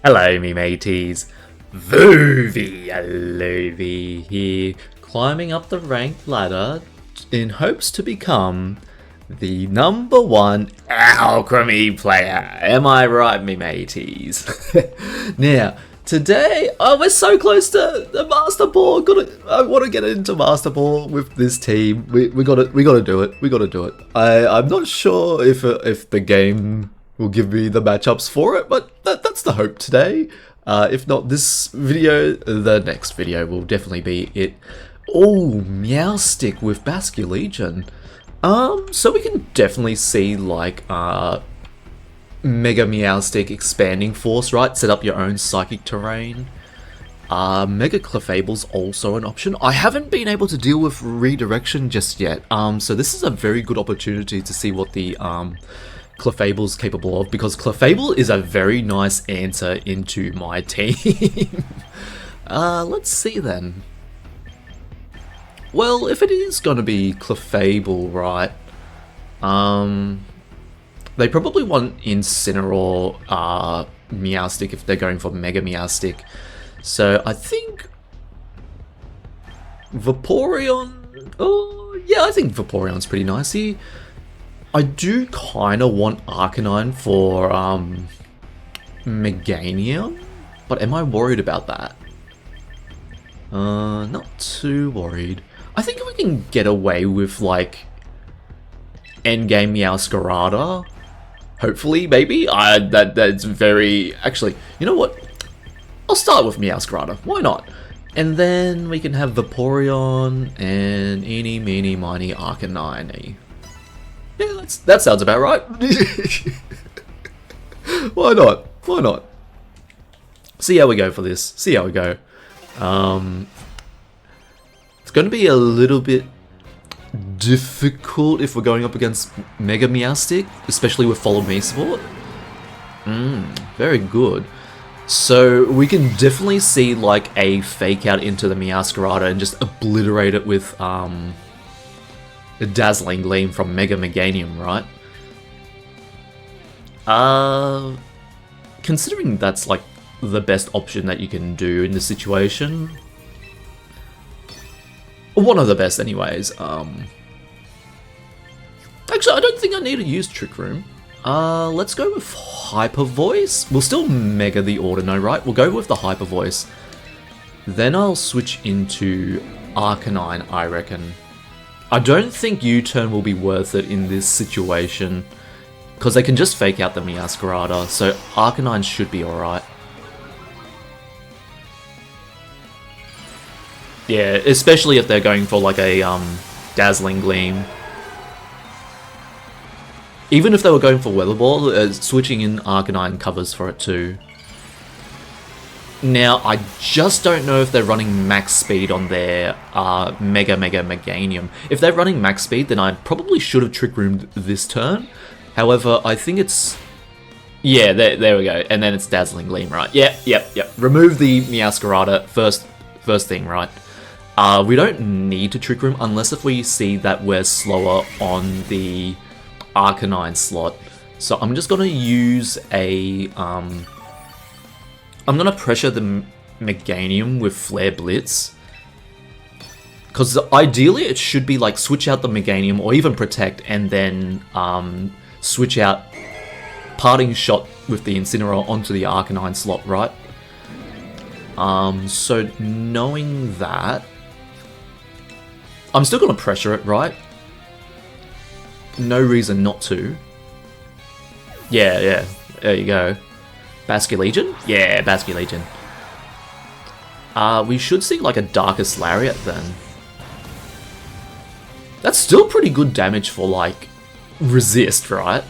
Hello me mateys, Vuvi Yaloovie here, climbing up the ranked ladder in hopes to become the #1 Alcremie player. Am I right me mateys? Now, today, we're so close to the Masterball. I want to get into Masterball with this team. We gotta do it. We gotta do it. I'm not sure if the game will give me the matchups for it, but that's the hope today. If not this video, the next video will definitely be it. Oh, Meowstick with Basque Legion. So we can definitely see like Mega Meowstick expanding force, right? Set up your own psychic terrain. Mega Clefable's also an option. I haven't been able to deal with redirection just yet. So this is a very good opportunity to see what the Clefable's capable of, because Clefable is a very nice answer into my team. Let's see then. Well, if it is gonna be Clefable, right? They probably want Incineroar, Meowstick if they're going for Mega Meowstick. So I think Vaporeon. Oh yeah, I think Vaporeon's pretty nice here. I do kind of want Arcanine for Meganium, but am I worried about that? Not too worried. I think we can get away with like endgame Meowscarada. Hopefully, maybe. That's very... Actually, you know what? I'll start with Meowscarada. Why not? And then we can have Vaporeon and eeny, meeny, miny, Arcanine. Yeah, that sounds about right. Why not? Why not? See how we go for this. See how we go. It's going to be a little bit difficult if we're going up against Mega Meowstick, especially with Follow Me support. Very good. So we can definitely see like a fake out into the Meowscarada and just obliterate it with the Dazzling Gleam from Mega Meganium, right? Considering that's like the best option that you can do in this situation. One of the best anyways. Actually, I don't think I need to use Trick Room. Let's go with Hyper Voice. We'll still Mega the Audino, right? We'll go with the Hyper Voice. Then I'll switch into Arcanine, I reckon. I don't think U-turn will be worth it in this situation, because they can just fake out the Meowscarada, so Arcanine should be alright. Yeah, especially if they're going for like a Dazzling Gleam. Even if they were going for Weather Ball, switching in Arcanine covers for it too. Now, I just don't know if they're running max speed on their Mega Meganium. If they're running max speed, then I probably should have Trick Roomed this turn. However, I think it's... Yeah, there we go. And then it's Dazzling Gleam, right? Yep. Remove the Meowscarada first thing, right? We don't need to Trick Room unless if we see that we're slower on the Arcanine slot. So I'm just going to use a... I'm going to pressure the Meganium with Flare Blitz. Because ideally it should be like switch out the Meganium or even Protect and then switch out Parting Shot with the Incineroar onto the Arcanine slot, right? So knowing that, I'm still going to pressure it, right? No reason not to. Yeah, there you go. Basque Legion? Yeah, Basque Legion. We should see like a Darkest Lariat then. That's still pretty good damage for like resist, right?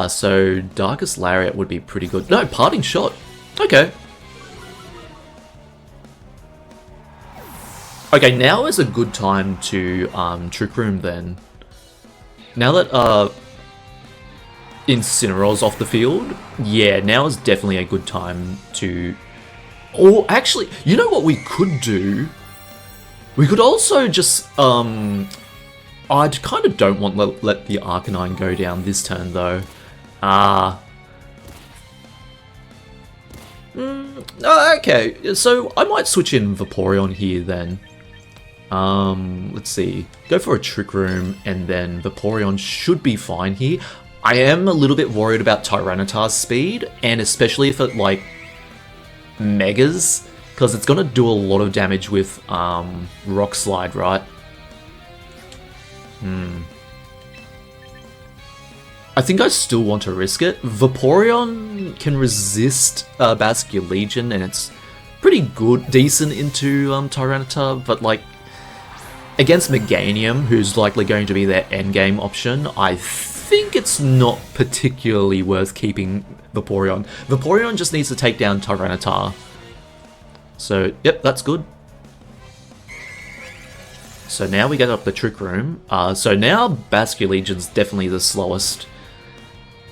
So Darkest Lariat would be pretty good. No, Parting Shot. Okay. Okay, now is a good time to Trick Room then. Now that Incineroar's off the field, yeah, now is definitely a good time to... Or actually, you know what we could do? We could also just... I kind of don't want to let the Arcanine go down this turn though. Okay, so I might switch in Vaporeon here then. Let's see. Go for a Trick Room, and then Vaporeon should be fine here. I am a little bit worried about Tyranitar's speed, and especially if it, like, Megas, because it's going to do a lot of damage with Rock Slide, right? I think I still want to risk it. Vaporeon can resist Basculegion, and it's pretty good, decent into Tyranitar, but like against Meganium, who's likely going to be their endgame option, I think it's not particularly worth keeping Vaporeon. Vaporeon just needs to take down Tyranitar. So, yep, that's good. So now we get up the Trick Room. So now Basculegion's definitely the slowest.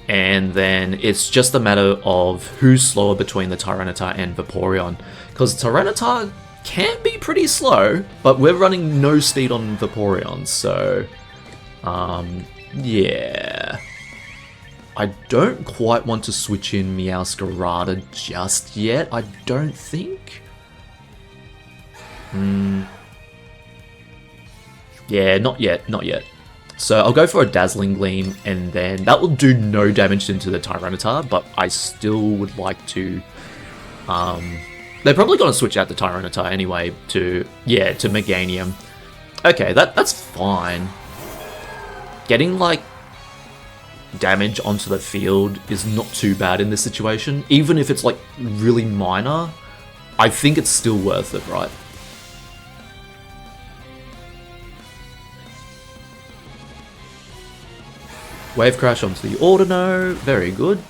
And then it's just a matter of who's slower between the Tyranitar and Vaporeon. Because Tyranitar can be pretty slow, but we're running no speed on Vaporeon, so... yeah... I don't quite want to switch in Meowscarada just yet, I don't think. Yeah, not yet, not yet. So I'll go for a Dazzling Gleam, and then that will do no damage into the Tyranitar, but I still would like to... they're probably going to switch out the Tyranitar anyway to Meganium. Okay, that's fine. Getting, like, damage onto the field is not too bad in this situation. Even if it's, like, really minor, I think it's still worth it, right? Wave Crash onto the Audino, very good.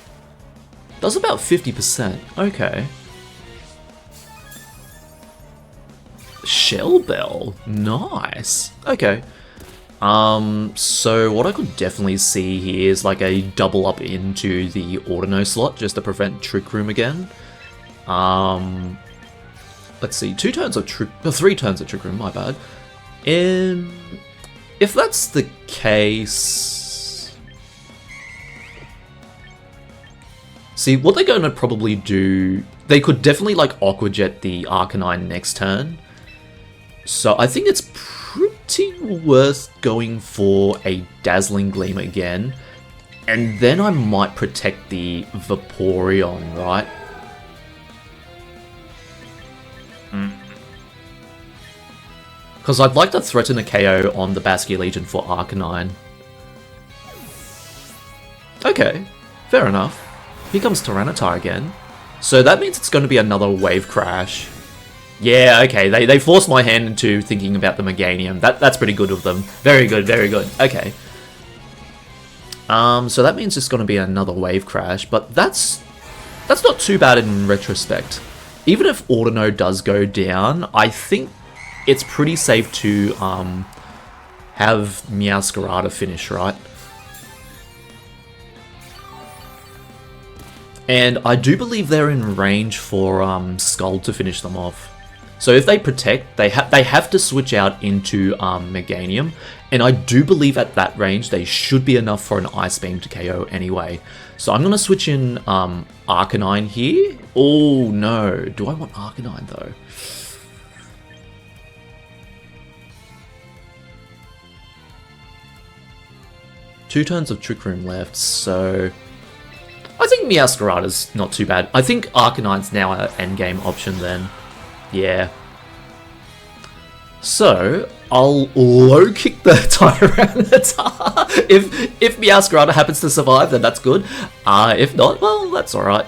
Does about 50%, okay. Shell Bell, nice. Okay. So what I could definitely see here is like a double up into the Audino slot just to prevent Trick Room again. Let's see, 3 turns of Trick Room, my bad. And if that's the case... See, what they're going to probably do... They could definitely, like, Aqua Jet the Arcanine next turn. So I think it's pretty worth going for a Dazzling Gleam again. And then I might protect the Vaporeon, right? Because I'd like to threaten a KO on the Basculegion for Arcanine. Okay, fair enough. Here comes Tyranitar again. So that means it's going to be another Wave Crash. Yeah, okay, they forced my hand into thinking about the Meganium. That's pretty good of them. Very good, very good. Okay. So that means it's going to be another Wave Crash, but that's not too bad in retrospect. Even if Audino does go down, I think it's pretty safe to have Meowscarada finish, right? And I do believe they're in range for Skull to finish them off. So if they protect, they have to switch out into Meganium. And I do believe at that range, they should be enough for an Ice Beam to KO anyway. So I'm going to switch in Arcanine here. Oh no, do I want Arcanine though? Two turns of Trick Room left, so... I think Meowscarada's not too bad. I think Arcanine's now an endgame option then. Yeah. So, I'll low kick the Tyranitar. If Meowscarada happens to survive, then that's good. If not, well, that's alright.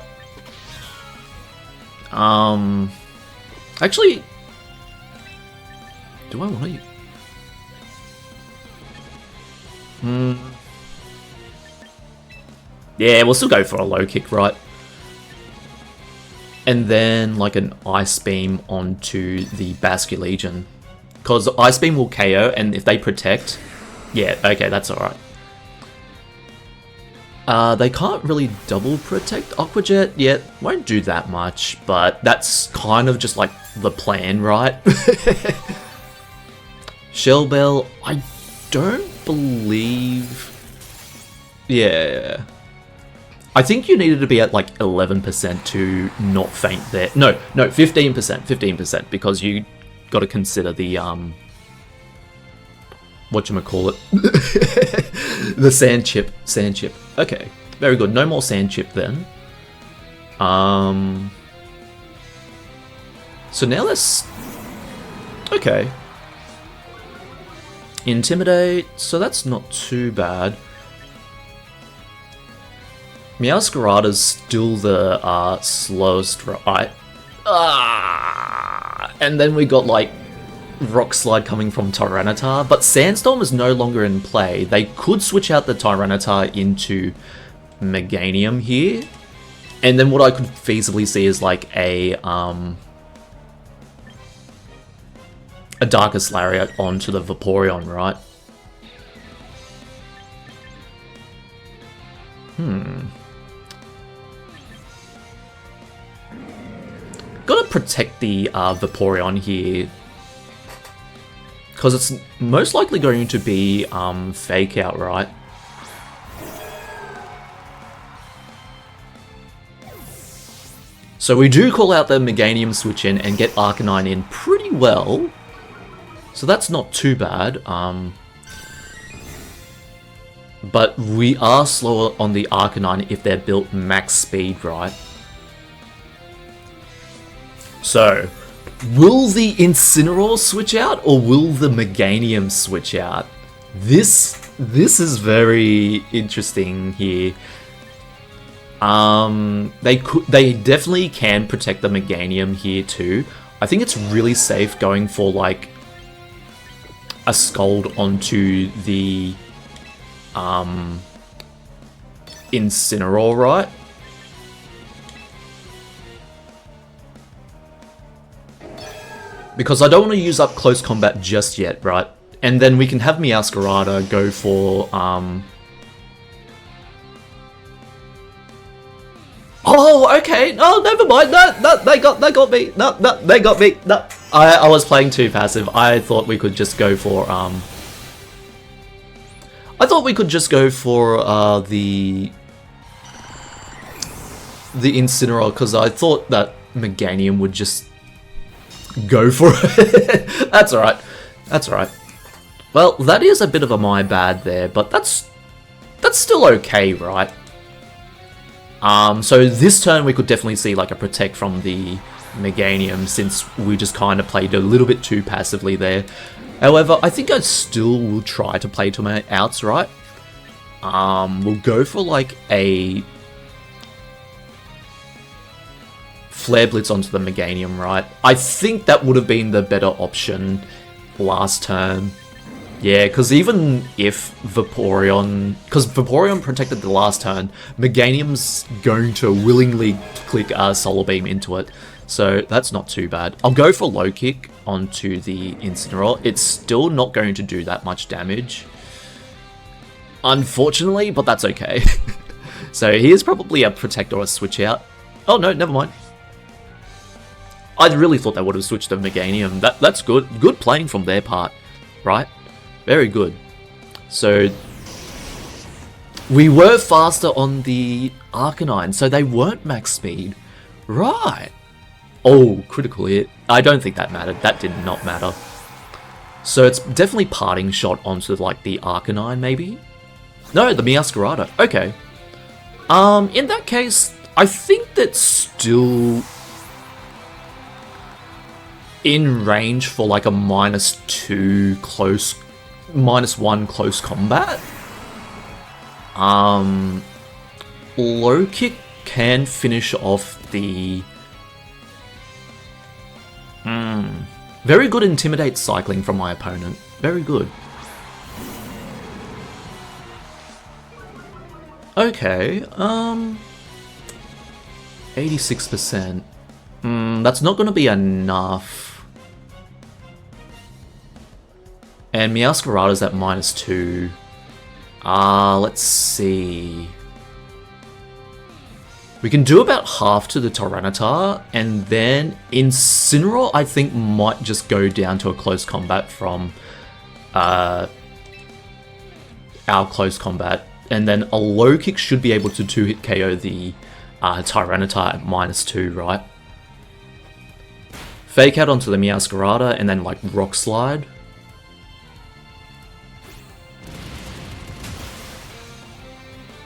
Actually... Do I want to... Yeah, we'll still go for a low kick, right? And then, like, an Ice Beam onto the Basculegion. Because Ice Beam will KO, and if they protect... Yeah, okay, that's alright. They can't really double protect Aqua Jet yet. Won't do that much, but that's kind of just, like, the plan, right? Shell Bell, I don't believe... Yeah... I think you needed to be at like 11% to not faint there. No, 15%, 15%, because you got to consider the whatchamacallit, the sand chip. Okay, very good. No more sand chip then. So now let's... Okay. Intimidate, so that's not too bad. Meowscarada's still the slowest, right? And then we got like Rock Slide coming from Tyranitar, but Sandstorm is no longer in play. They could switch out the Tyranitar into Meganium here, and then what I could feasibly see is like a Darkest Lariat onto the Vaporeon, right? Gotta protect the Vaporeon here, because it's most likely going to be Fake Out, right? So we do call out the Meganium switch in and get Arcanine in pretty well. So that's not too bad. But we are slower on the Arcanine if they're built max speed, right? So, will the Incineroar switch out or will the Meganium switch out? This is very interesting here. They definitely can protect the Meganium here too. I think it's really safe going for like a Scald onto the Incineroar, right? Because I don't want to use up close combat just yet, right? And then we can have Meowscarada go for Oh, okay. No, never mind. No, they got me. No, they got me. No, I was playing too passive. I thought we could just go for the Incineroar, because I thought that Meganium would just go for it. That's alright. That's alright. Well, that is a bit of a my bad there, but that's still okay, right? So this turn we could definitely see like a protect from the Meganium, since we just kind of played a little bit too passively there. However, I think I still will try to play to my outs, right? We'll go for like a Flare Blitz onto the Meganium, right? I think that would have been the better option last turn. Yeah, because even if Vaporeon... Because Vaporeon protected the last turn, Meganium's going to willingly click a Solar Beam into it. So that's not too bad. I'll go for Low Kick onto the Incineroar. It's still not going to do that much damage, unfortunately, but that's okay. So here's probably a Protect or a Switch Out. Oh no, never mind. I really thought they would have switched to Meganium. That's good. Good playing from their part, right? Very good. So we were faster on the Arcanine, so they weren't max speed. Right. Oh, critical hit. I don't think that mattered. That did not matter. So it's definitely Parting Shot onto like the Arcanine, maybe? No, the Meowscarada. Okay. In that case, I think that's still in range for like a -1 close combat. Low Kick can finish off the very good Intimidate cycling from my opponent. Very good. Okay, 86%. That's not going to be enough. And Meowscarada's at -2. Let's see. We can do about half to the Tyranitar, and then Incineroar, I think, might just go down to a close combat from our close combat. And then a low kick should be able to 2-hit KO the Tyranitar at -2, right? Fake out onto the Meowscarada and then like Rock Slide.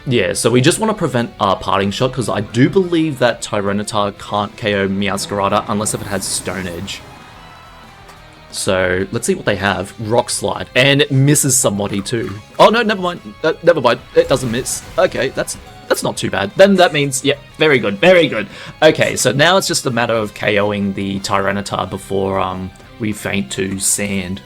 Yeah, so we just want to prevent Parting Shot because I do believe that Tyranitar can't KO Meowscarada unless if it has Stone Edge. So let's see what they have. Rock Slide, and it misses somebody too. Oh no, never mind. Never mind. It doesn't miss. Okay, that's not too bad. Then that means, yeah, very good, very good. Okay, so now it's just a matter of KOing the Tyranitar before we feint to Sand.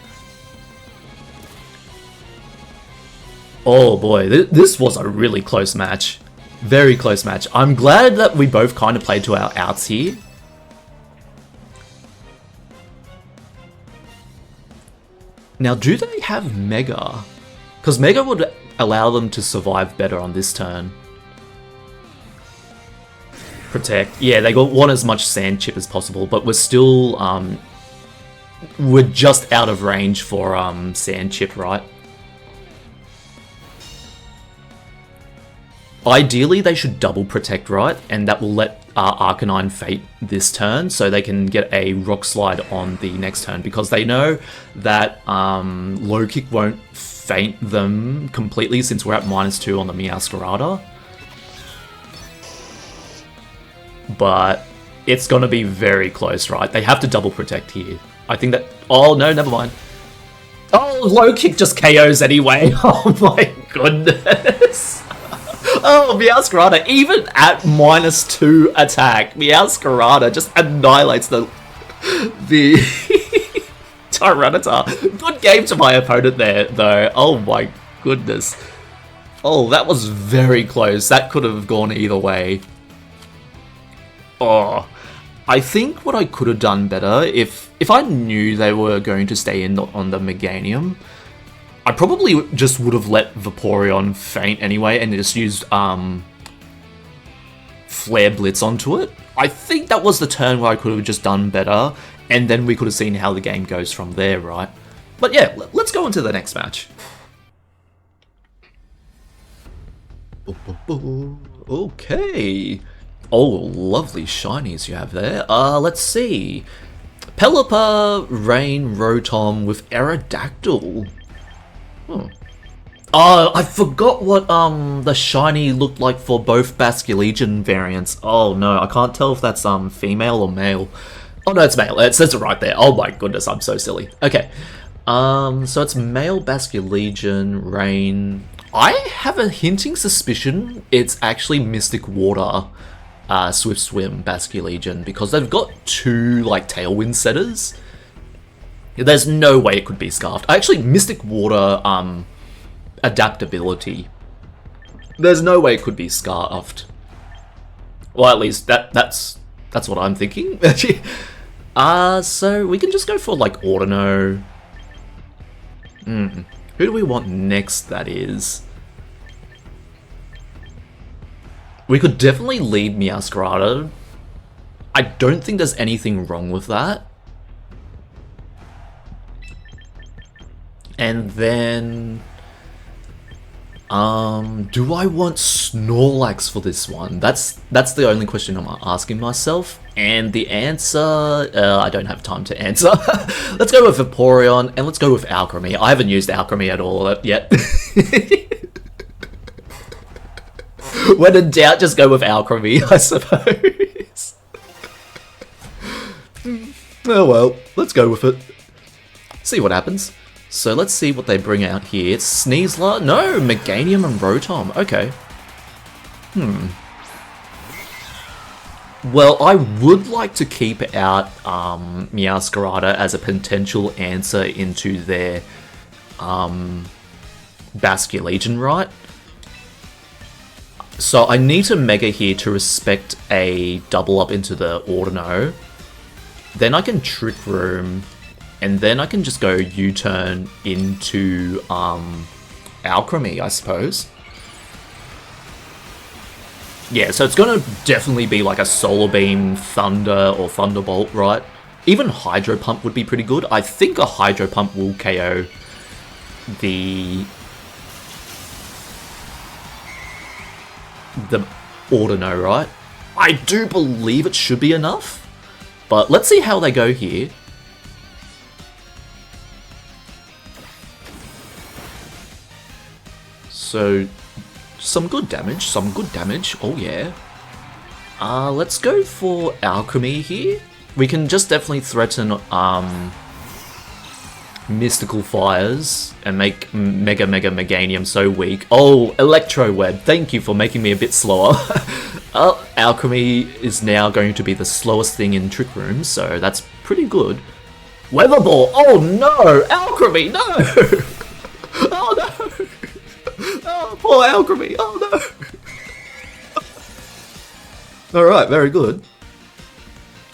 Oh boy, this was a really close match. Very close match. I'm glad that we both kind of played to our outs here. Now, do they have Mega? Because Mega would allow them to survive better on this turn. Protect. Yeah, they want as much Sand Chip as possible, but we're still, we're just out of range for Sand Chip, right? Ideally, they should double Protect, right? And that will let Arcanine fate this turn, so they can get a Rock Slide on the next turn, because they know that Low Kick won't feint them completely since we're at -2 on the Meowscarada. But it's going to be very close, right? They have to double Protect here. I think that... Oh, no, never mind. Oh, Low Kick just KOs anyway. Oh my goodness. Oh, Meowscarada, even at -2 attack, Meowscarada just annihilates the Tyranitar. Good game to my opponent there, though. Oh my goodness. Oh, that was very close. That could have gone either way. Oh, I think what I could have done better, if I knew they were going to stay in on the Meganium, I probably just would have let Vaporeon feint anyway and just used Flare Blitz onto it. I think that was the turn where I could have just done better, and then we could have seen how the game goes from there, right? But yeah, let's go into the next match. Okay. Oh, lovely shinies you have there. Let's see. Pelipper, Rain, Rotom with Aerodactyl. Oh, I forgot what the shiny looked like for both Basculegion variants. Oh no, I can't tell if that's female or male. Oh no, it's male. It says it right there. Oh my goodness, I'm so silly. Okay. So it's male Basculegion, Rain. I have a hinting suspicion it's actually Mystic Water Swift Swim Basculegion, because they've got two like Tailwind setters. There's no way it could be Scarfed. Actually, Mystic Water adaptability. There's no way it could be Scarfed. Well, at least that's what I'm thinking. So we can just go for like Audino. Who do we want next, that is? We could definitely lead Meowscarada. I don't think there's anything wrong with that. And then... do I want Snorlax for this one? That's the only question I'm asking myself. And the answer... I don't have time to answer. Let's go with Vaporeon, and let's go with Alcremie. I haven't used Alcremie at all yet. When in doubt, just go with Alcremie, I suppose. Oh well, let's go with it. See what happens. So let's see what they bring out here. It's Sneasler? No, Meganium and Rotom. Okay. Well, I would like to keep out Meowscarada as a potential answer into their Basculegion, right? So I need to Mega here to respect a double up into the Audino. Then I can Trick Room, and then I can just go U-turn into Alcremie, I suppose. Yeah, so it's going to definitely be like a Solar Beam, Thunder, or Thunderbolt, right? Even Hydro Pump would be pretty good. I think a Hydro Pump will KO the the Audino, right? I do believe it should be enough. But let's see how they go here. So, some good damage, oh yeah. Let's go for Alcremie here. We can just definitely threaten Mystical Fires and make Meganium so weak. Oh, Electro Web, thank you for making me a bit slower. Alcremie is now going to be the slowest thing in Trick Room, so that's pretty good. Weather Ball, oh no! Alcremie, no! Oh no! Oh, poor Alcremie, oh no! Alright, very good.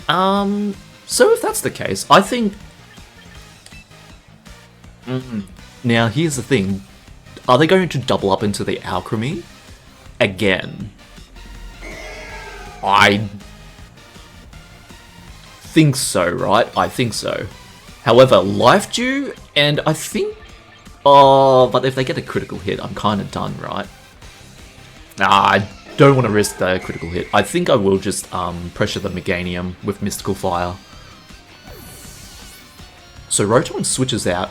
So if that's the case, I think... Now, here's the thing. Are they going to double up into the Alcremie? Again. I think so, right? I think so. However, Life Dew, and I think... Oh, but if they get a critical hit, I'm kind of done, right? I don't want to risk the critical hit. I think I will just pressure the Meganium with Mystical Fire. So Rotom switches out.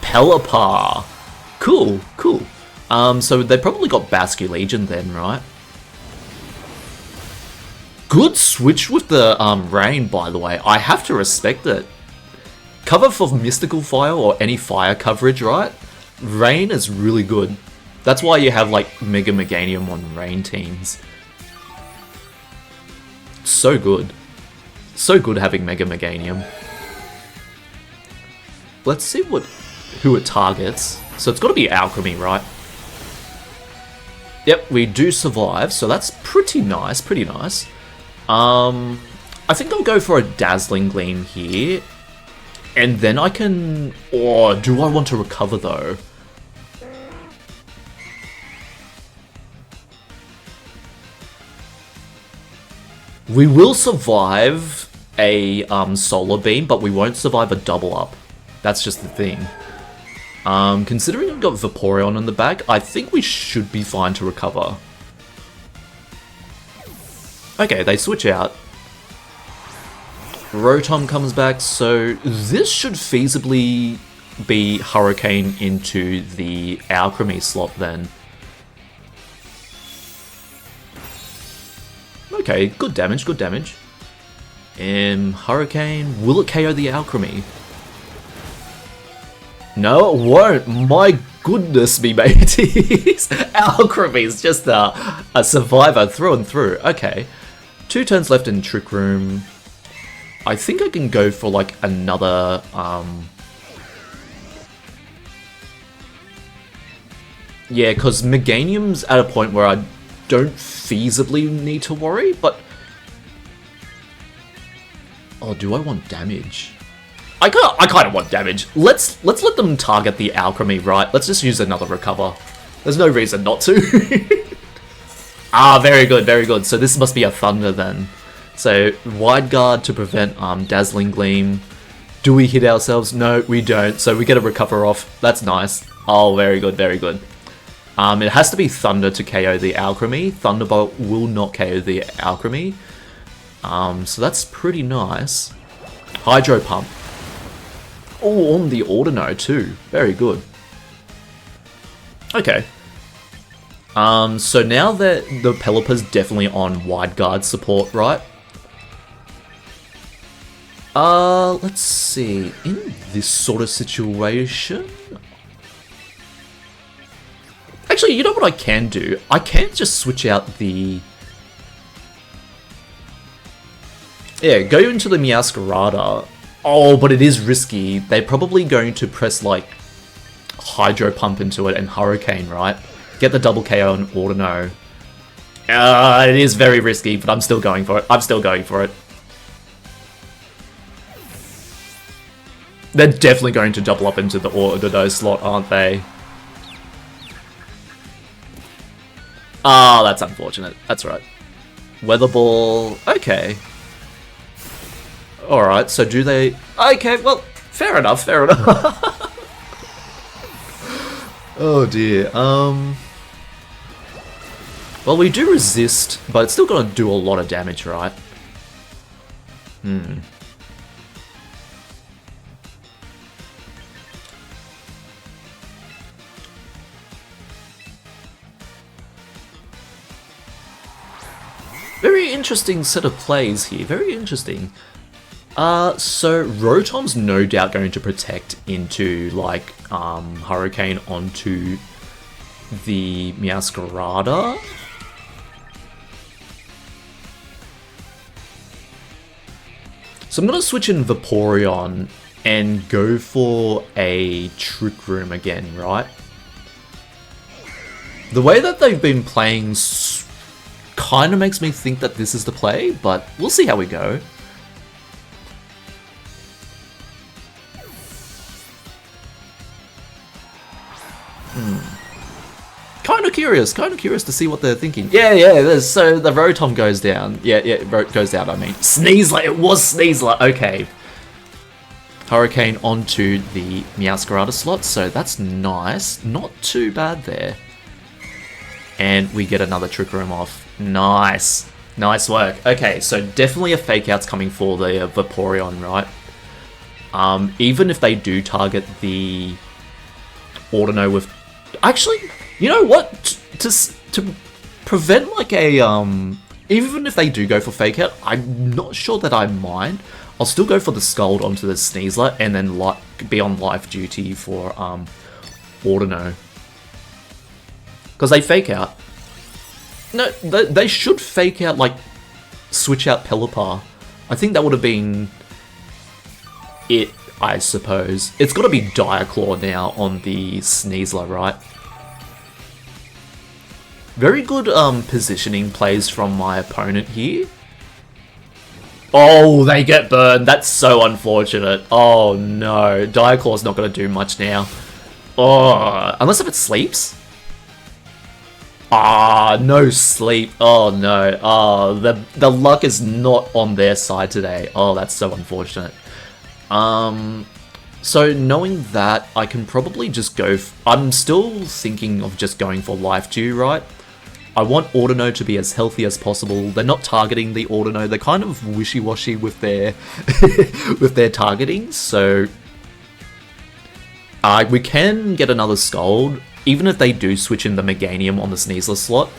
Pelipper! Cool, cool. So they probably got Basculegion then, right? Good switch with the Rain, by the way. I have to respect it. Cover for Mystical Fire or any fire coverage, right? Rain is really good. That's why you have like Mega Meganium on Rain teams. So good. So good having Mega Meganium. Let's see who it targets. So it's got to be Alcremie, right? Yep, we do survive, so that's pretty nice, pretty nice. I think I'll go for a Dazzling Gleam here. And then I can... Or do I want to recover though? We will survive a Solar Beam, but we won't survive a double up. That's just the thing. Considering I've got Vaporeon in the back, I think we should be fine to recover. Okay, they switch out. Rotom comes back, so this should feasibly be Hurricane into the Alcremie slot then. Okay, good damage, good damage. Hurricane, will it KO the Alcremie? No, it won't. My goodness me, mateys. Alcremie's just a survivor through and through. Okay, 2 turns left in Trick Room. I think I can go for like another yeah, because Meganium's at a point where I don't feasibly need to worry, but oh, do I want damage? I kind of want damage. Let's let them target the Alcremie, right? Let's just use another recover. There's no reason not to. Ah, very good, very good. So this must be a Thunder then. So, Wide Guard to prevent Dazzling Gleam. Do we hit ourselves? No, we don't. So we get a recover off. That's nice. Oh, very good, very good. It has to be Thunder to KO the Alcremie. Thunderbolt will not KO the Alcremie. So that's pretty nice. Hydro Pump. Oh, on the Audino too. Very good. Okay. So now that the Pelipper's definitely on Wide Guard support, right? Let's see. In this sort of situation... Actually, you know what I can do? I can just switch out the... Yeah, go into the Meowscarada. Oh, but it is risky. They're probably going to press, like, Hydro Pump into it and Hurricane, right? Get the double KO on Audino. It is very risky, but I'm still going for it. I'm still going for it. They're definitely going to double up into the Audino slot, aren't they? Ah, that's unfortunate. That's right. Weather Ball. Okay. Alright, so do they... Okay, well, fair enough, fair enough. Oh dear. Well, we do resist, but it's still gonna do a lot of damage, right? Very interesting set of plays here, very interesting. So Rotom's no doubt going to protect into, like, Hurricane onto the Meowscarada. So I'm going to switch in Vaporeon and go for a Trick Room again, right? The way that they've been playing kind of makes me think that this is the play, but we'll see how we go. Kind of curious to see what they're thinking. Yeah, so the Rotom goes down. Yeah, goes down, I mean. Sneasler, it was Sneasler, okay. Hurricane onto the Meowscarada slot, so that's nice. Not too bad there. And we get another Trick Room off. Nice. Nice work. Okay, so definitely a Fake Out's coming for the Vaporeon, right? Even if they do target the Audino with... Actually, you know what? To prevent like a... Even if they do go for Fake Out, I'm not sure that I mind. I'll still go for the Scald onto the Sneasler and then be on life duty for Audino. Because they Fake Out. No, they should Fake Out, like, switch out Pelipper. I think that would have been it, I suppose. It's got to be Dire Claw now on the Sneasler, right? Very good positioning plays from my opponent here. Oh, they get burned. That's so unfortunate. Oh, no. Dire Claw's not going to do much now. Oh, unless if it sleeps. Ah, no sleep. Oh, no. Oh, the luck is not on their side today. Oh, that's so unfortunate. So knowing that, I can probably just go... I'm still thinking of just going for Life Dew, right? I want Audino to be as healthy as possible. They're not targeting the Audino. They're kind of wishy-washy with their with their targeting. So we can get another Scald. Even if they do switch in the Meganium on the Sneasler slot,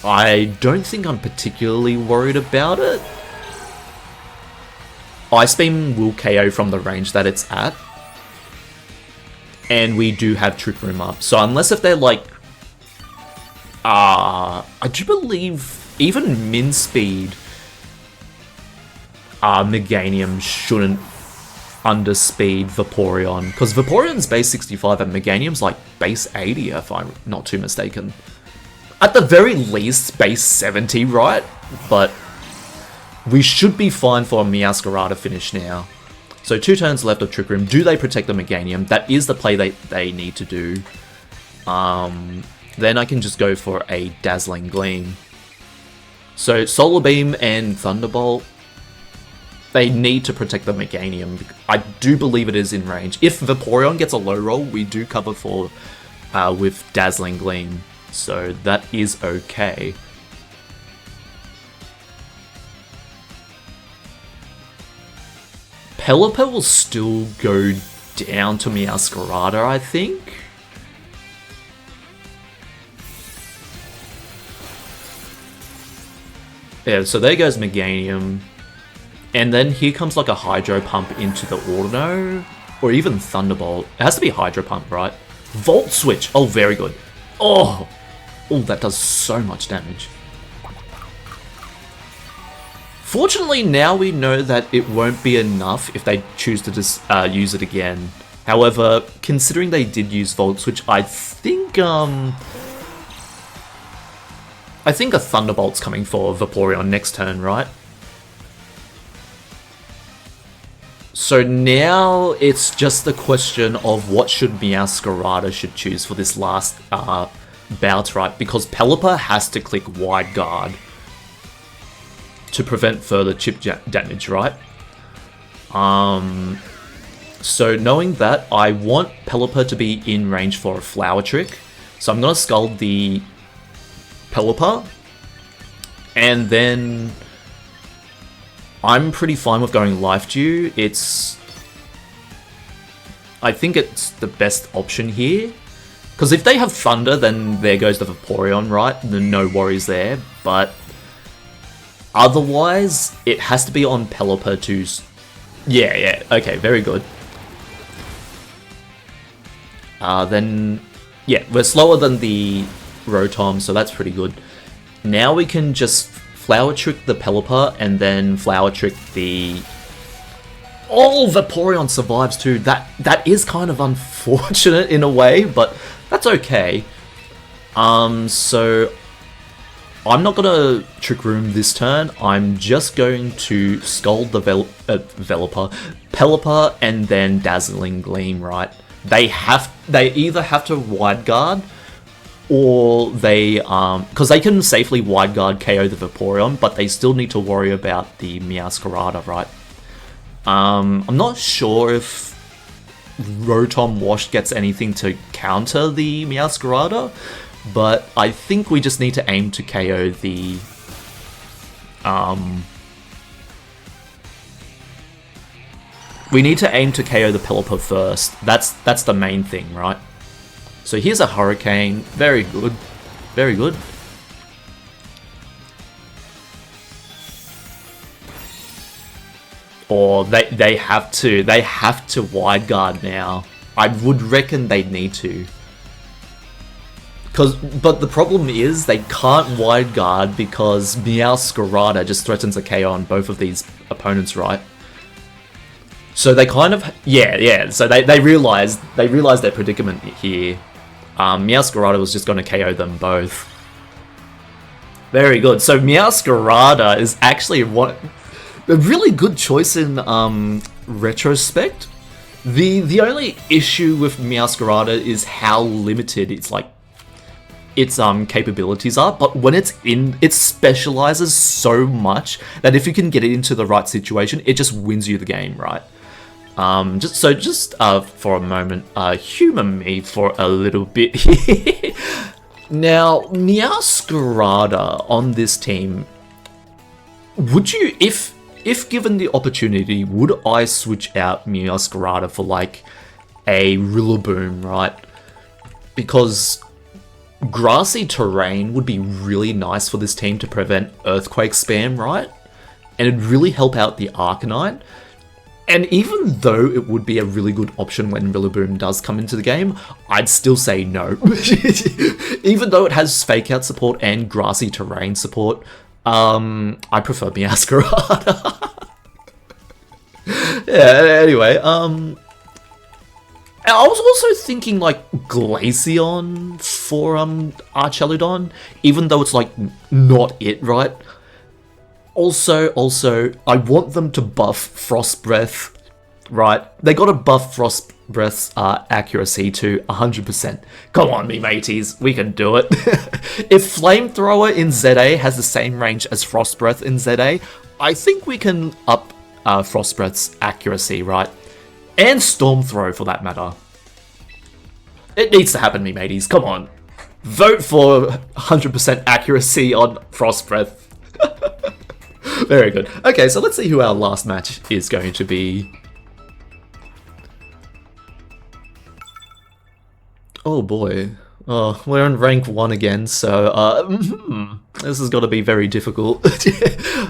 I don't think I'm particularly worried about it. Ice Beam will KO from the range that it's at. And we do have Trick Room up. So unless if they're like... I do believe even min speed Meganium shouldn't underspeed Vaporeon, because Vaporeon's base 65 and Meganium's like base 80 if I'm not too mistaken. At the very least base 70, right? But we should be fine for a Meowscarada finish now. So 2 turns left of Trick Room. Do they protect the Meganium? That is the play they need to do. Then I can just go for a Dazzling Gleam. So Solar Beam and Thunderbolt, they need to protect the Meganium. I do believe it is in range. If Vaporeon gets a low roll, we do cover for with Dazzling Gleam. So that is okay. Pelipper will still go down to Meowscarada, I think. Yeah, so there goes Meganium. And then here comes like a Hydro Pump into the Audino. Or even Thunderbolt. It has to be Hydro Pump, right? Volt Switch. Oh, very good. Oh, that does so much damage. Fortunately, now we know that it won't be enough if they choose to just use it again. However, considering they did use Volt Switch, I think a Thunderbolt's coming for Vaporeon next turn, right? So now it's just the question of what should Meowscarada should choose for this last bout, right? Because Pelipper has to click Wide Guard to prevent further chip damage, right? So knowing that, I want Pelipper to be in range for a Flower Trick. So I'm going to Scald the Pelipper And then I'm pretty fine with going Life Dew. I think it's the best option here. Because if they have Thunder, then there goes the Vaporeon, right? Then no worries there. But otherwise, it has to be on Pelipper to... Yeah, okay, very good. Then, yeah, we're slower than the Rotom, so that's pretty good. Now we can just Flower Trick the Pelipper and then Flower Trick the... Oh, Vaporeon survives too. That is kind of unfortunate in a way, but that's okay. So I'm not gonna Trick Room this turn. I'm just going to Scald the Pelipper and then Dazzling Gleam, right? They either have to Wide Guard or they because they can safely Wide Guard KO the Vaporeon, but they still need to worry about the Meowscarada, right? I'm not sure if Rotom Wash gets anything to counter the Meowscarada, but I think we just need to aim to KO the we need to aim to KO the Pelipper first. That's the main thing, right? So here's a Hurricane. Very good. Very good. Or they have to Wide Guard now. I would reckon they'd need to. But the problem is they can't Wide Guard because Meowscarada just threatens a KO on both of these opponents, right? So they kind of so they realized their predicament here. Meowscarada was just going to KO them both. Very good. So Meowscarada is actually a really good choice in retrospect. The only issue with Meowscarada is how limited its capabilities are, but when it specializes so much that if you can get it into the right situation, it just wins you the game, right? Just for a moment, humor me for a little bit here. Now, Meowscarada on this team, would you, if given the opportunity, would I switch out Meowscarada for like a Rillaboom, right? Because grassy terrain would be really nice for this team to prevent Earthquake spam, right? And it'd really help out the Arcanine. And even though it would be a really good option when Rillaboom does come into the game, I'd still say no. Even though it has Fake Out support and grassy terrain support, I prefer Meowscarada. Yeah, anyway, I was also thinking like Glaceon for Archeludon, even though it's like not it, right? Also, I want them to buff Frost Breath, right? They gotta buff Frost Breath's accuracy to 100%. Come on, me mateys, we can do it. If Flamethrower in ZA has the same range as Frost Breath in ZA, I think we can up Frost Breath's accuracy, right? And Storm Throw, for that matter. It needs to happen, me mateys, come on. Vote for 100% accuracy on Frost Breath. Very good. Okay, so let's see who our last match is going to be. Oh boy. Oh, we're on rank 1 again, so this has got to be very difficult.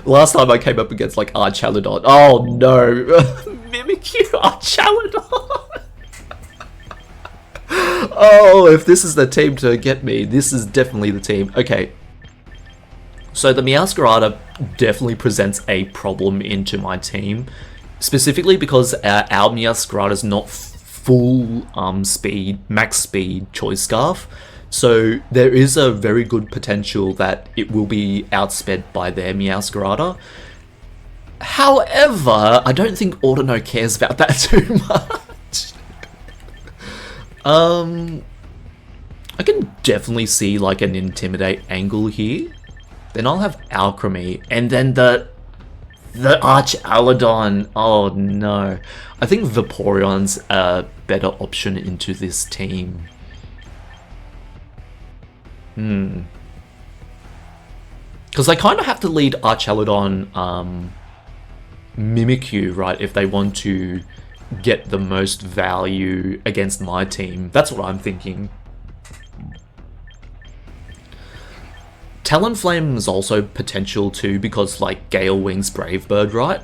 Last time I came up against like Archeludon. Oh no! Mimikyu Archeludon! Oh, if this is the team to get me, this is definitely the team. Okay. So the Meowscarada definitely presents a problem into my team, specifically because our Meowscarada is not full max speed Choice Scarf, so there is a very good potential that it will be outsped by their Meowscarada. However, I don't think Audino cares about that too much. I can definitely see like an Intimidate angle here. Then I'll have Alcremie, and then the Archeludon. Oh no. I think Vaporeon's a better option into this team. Because they kind of have to lead Archelodon Mimikyu, right, if they want to get the most value against my team. That's what I'm thinking. Talonflame is also potential too, because like Gale Wings Brave Bird, right?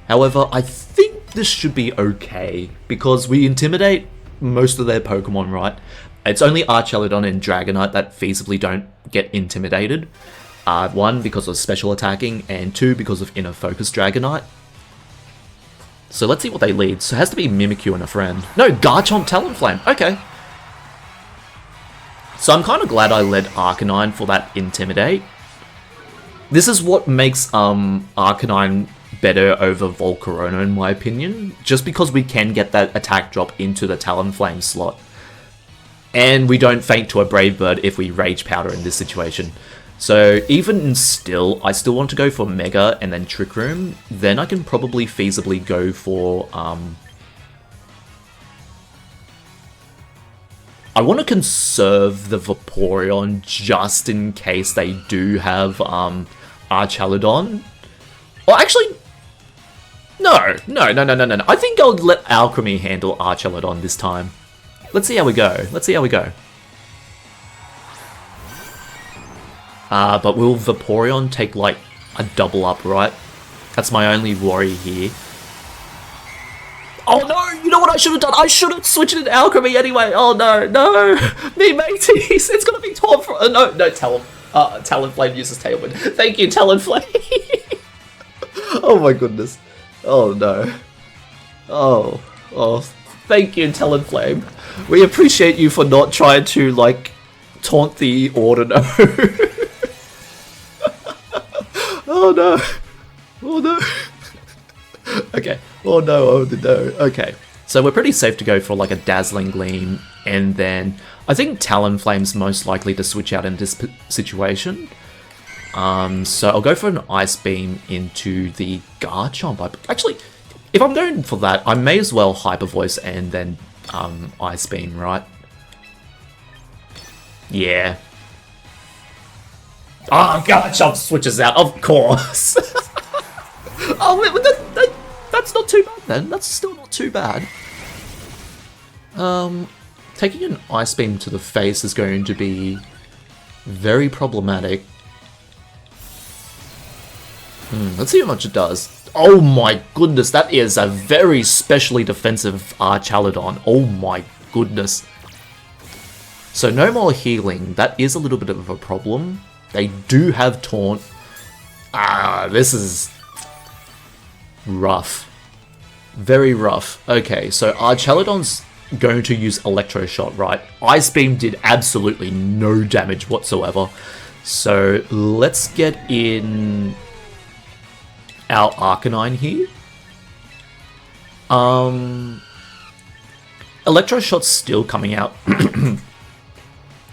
However, I think this should be okay, because we intimidate most of their Pokemon, right? It's only Archelodon and Dragonite that feasibly don't get intimidated. One, because of special attacking, and two, because of Inner Focus Dragonite. So let's see what they lead. So it has to be Mimikyu and a friend. No, Garchomp Talonflame. Okay. So I'm kind of glad I led Arcanine for that Intimidate. This is what makes Arcanine better over Volcarona in my opinion. Just because we can get that attack drop into the Talonflame slot. And we don't faint to a Brave Bird if we Rage Powder in this situation. So even still, I still want to go for Mega and then Trick Room. Then I can probably feasibly go for... I want to conserve the Vaporeon just in case they do have Archelodon. Well, actually... No. I think I'll let Alcremie handle Archelodon this time. Let's see how we go. But will Vaporeon take, like, a double up, right? That's my only worry here. Oh no! You know what I should have done? I should have switched it to Alcremie anyway! Oh no! Me mateys! It's gonna be Tom for... no, Talon. Talonflame uses Tailwind. Thank you, Talonflame! Oh my goodness. Oh no. Oh. Thank you, Talonflame. We appreciate you for not trying to, like, taunt the Audino. Oh no. Okay. Oh no. Okay. So we're pretty safe to go for like a Dazzling Gleam, and then I think Talonflame's most likely to switch out in this situation. So I'll go for an Ice Beam into the Garchomp. Actually, if I'm going for that, I may as well Hyper Voice and then Ice Beam, right? Yeah. Oh, Garchomp switches out, of course. Oh, that's not too bad then. That's still not too bad. Taking an Ice Beam to the face is going to be very problematic. Let's see how much it does. Oh my goodness, that is a very specially defensive Archelodon. Oh my goodness. So no more healing. That is a little bit of a problem. They do have Taunt. This is rough. Very rough. Okay, so Archelodon's going to use Electro Shot, right? Ice Beam did absolutely no damage whatsoever. So let's get in our Arcanine here. Electro Shot's still coming out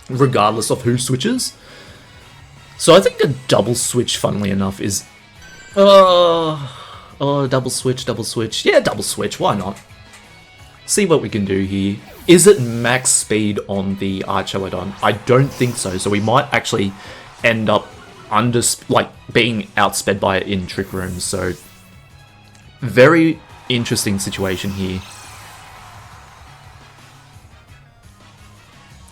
regardless of who switches. So I think a double switch, funnily enough, is... double switch. Yeah, double switch, why not? See what we can do here. Is it max speed on the Archelodon? I don't think so, so we might actually end up being outsped by it in Trick Room, so... Very interesting situation here.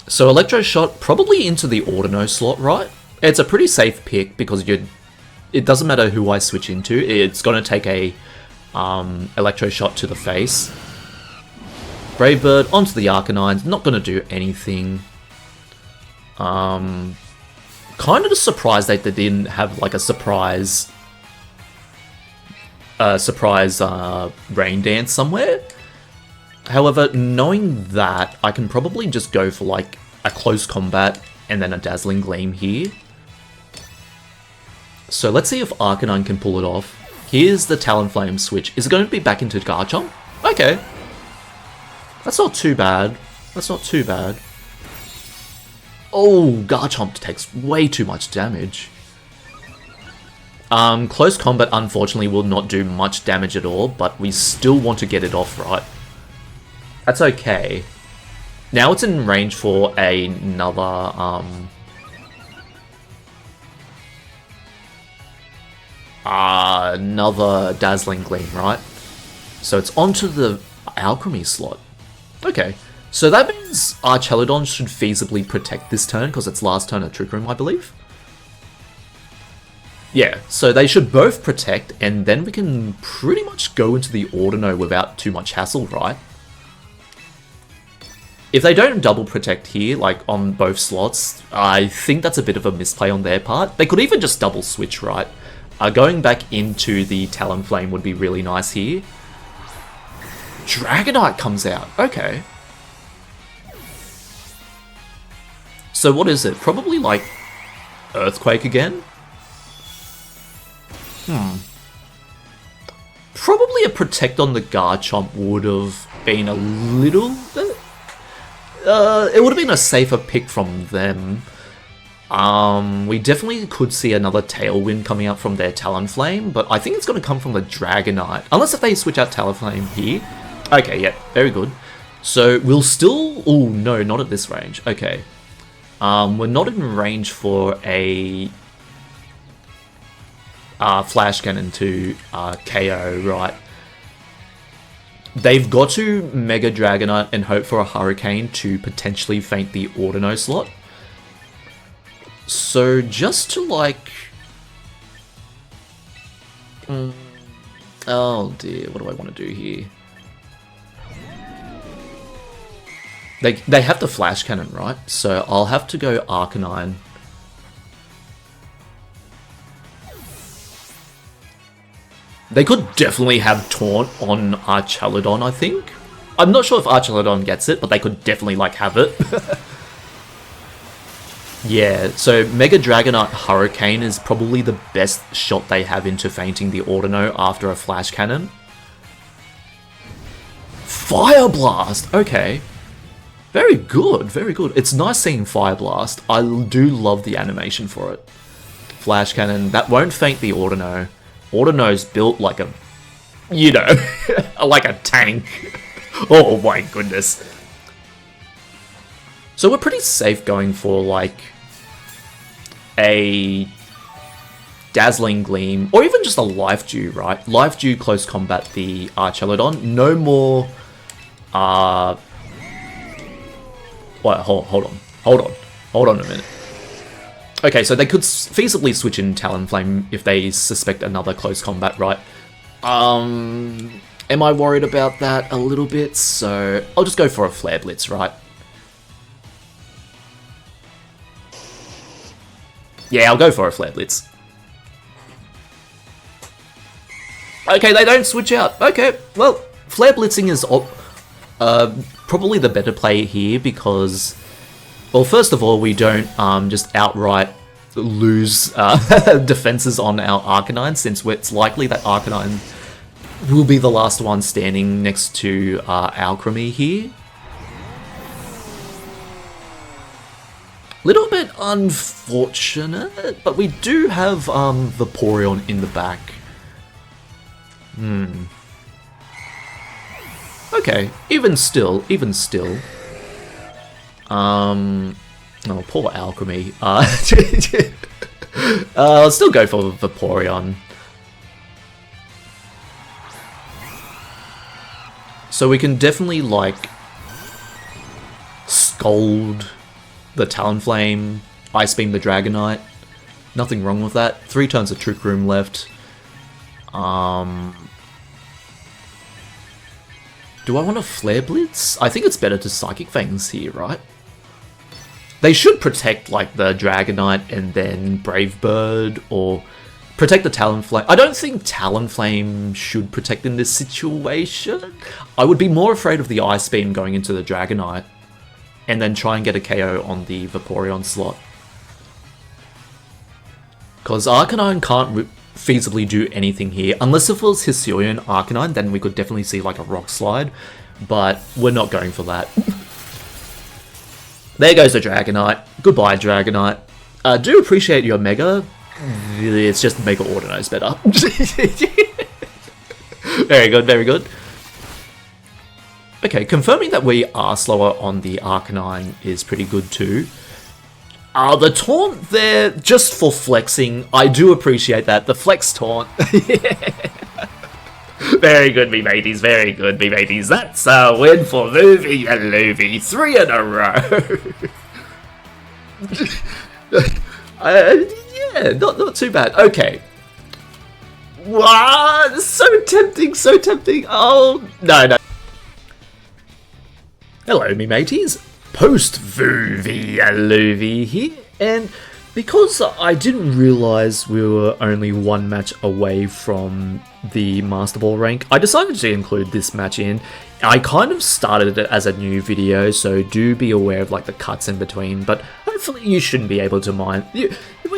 So Electro Shot probably into the Audino slot, right? It's a pretty safe pick because it doesn't matter who I switch into. It's going to take a Electro Shot to the face. Brave Bird onto the Arcanine. Not going to do anything. Kind of just surprised that they didn't have like a surprise Rain Dance somewhere. However, knowing that, I can probably just go for like a Close Combat and then a Dazzling Gleam here. So let's see if Arcanine can pull it off. Here's the Talonflame switch. Is it going to be back into Garchomp? Okay. That's not too bad. Oh, Garchomp takes way too much damage. Close Combat unfortunately will not do much damage at all, but we still want to get it off, right? That's okay. Now it's in range for another, another Dazzling Gleam, right? So it's onto the Alcremie slot. Okay, so that means Archelodon should feasibly protect this turn, because it's last turn of Trick Room, I believe. Yeah, so they should both protect, and then we can pretty much go into the Audino without too much hassle, right? If they don't double protect here, like on both slots, I think that's a bit of a misplay on their part. They could even just double switch, right? Going back into the Talonflame would be really nice here. Dragonite comes out, okay. So what is it? Probably like Earthquake again? Probably a Protect on the Garchomp would have been a little bit... it would have been a safer pick from them. We definitely could see another Tailwind coming out from their Talonflame, but I think it's going to come from the Dragonite. Unless if they switch out Talonflame here. Okay, yeah, very good. So we'll still... Oh, no, not at this range. Okay. We're not in range for a... Flash Cannon to KO, right? They've got to Mega Dragonite and hope for a Hurricane to potentially feint the Audino slot. So just to like... Oh dear, what do I want to do here? They have the Flash Cannon, right? So I'll have to go Arcanine. They could definitely have Taunt on Archelodon, I think. I'm not sure if Archelodon gets it, but they could definitely, like, have it. Yeah, so Mega Dragonite Hurricane is probably the best shot they have into feinting the Audino after a Flash Cannon. Fire Blast! Okay. Very good, very good. It's nice seeing Fire Blast. I do love the animation for it. Flash Cannon, that won't feint the Audino. Audino's built like a, you know, like a tank. Oh my goodness. So we're pretty safe going for like a Dazzling Gleam, or even just a Life Dew, right? Life Dew close combat the Archelodon. No more, wait, hold on a minute. Okay, so they could feasibly switch in Talonflame if they suspect another close combat, right? Am I worried about that a little bit? So I'll just go for a Flare Blitz, right? Yeah, I'll go for a Flare Blitz. Okay, they don't switch out. Okay, well, Flare Blitzing is probably the better play here because... Well, first of all, we don't just outright lose defenses on our Arcanine, since it's likely that Arcanine will be the last one standing next to Alcremie here. Little bit unfortunate, but we do have Vaporeon in the back. Okay, even still. Oh, poor Alcremie. I'll still go for Vaporeon. So we can definitely, like, Scold the Talonflame, Ice Beam the Dragonite. Nothing wrong with that. 3 turns of Trick Room left. Do I want to Flare Blitz? I think it's better to Psychic Fangs here, right? They should protect, like, the Dragonite and then Brave Bird, or protect the Talonflame. I don't think Talonflame should protect in this situation. I would be more afraid of the Ice Beam going into the Dragonite, and then try and get a KO on the Vaporeon slot. Because Arcanine can't feasibly do anything here. Unless if it was Hisuian Arcanine, then we could definitely see, like, a Rock Slide. But we're not going for that. There goes the Dragonite. Goodbye, Dragonite. Do appreciate your Mega. It's just Mega Audino's better. Very good, very good. Okay, confirming that we are slower on the Arcanine is pretty good too. The taunt there, just for flexing. I do appreciate that. The flex taunt. Yeah. Very good, me mateys. Very good, me mateys. That's a win for Vuvi Yaloovie. 3 in a row. Yeah, not too bad. Okay. Wow, so tempting, so tempting. Oh, no. Hello, me mateys. Post Vuvi Yaloovie here, and because I didn't realise we were only 1 match away from the Masterball rank, I decided to include this match in. I kind of started it as a new video, so do be aware of like the cuts in between, but hopefully you shouldn't be able to mind. We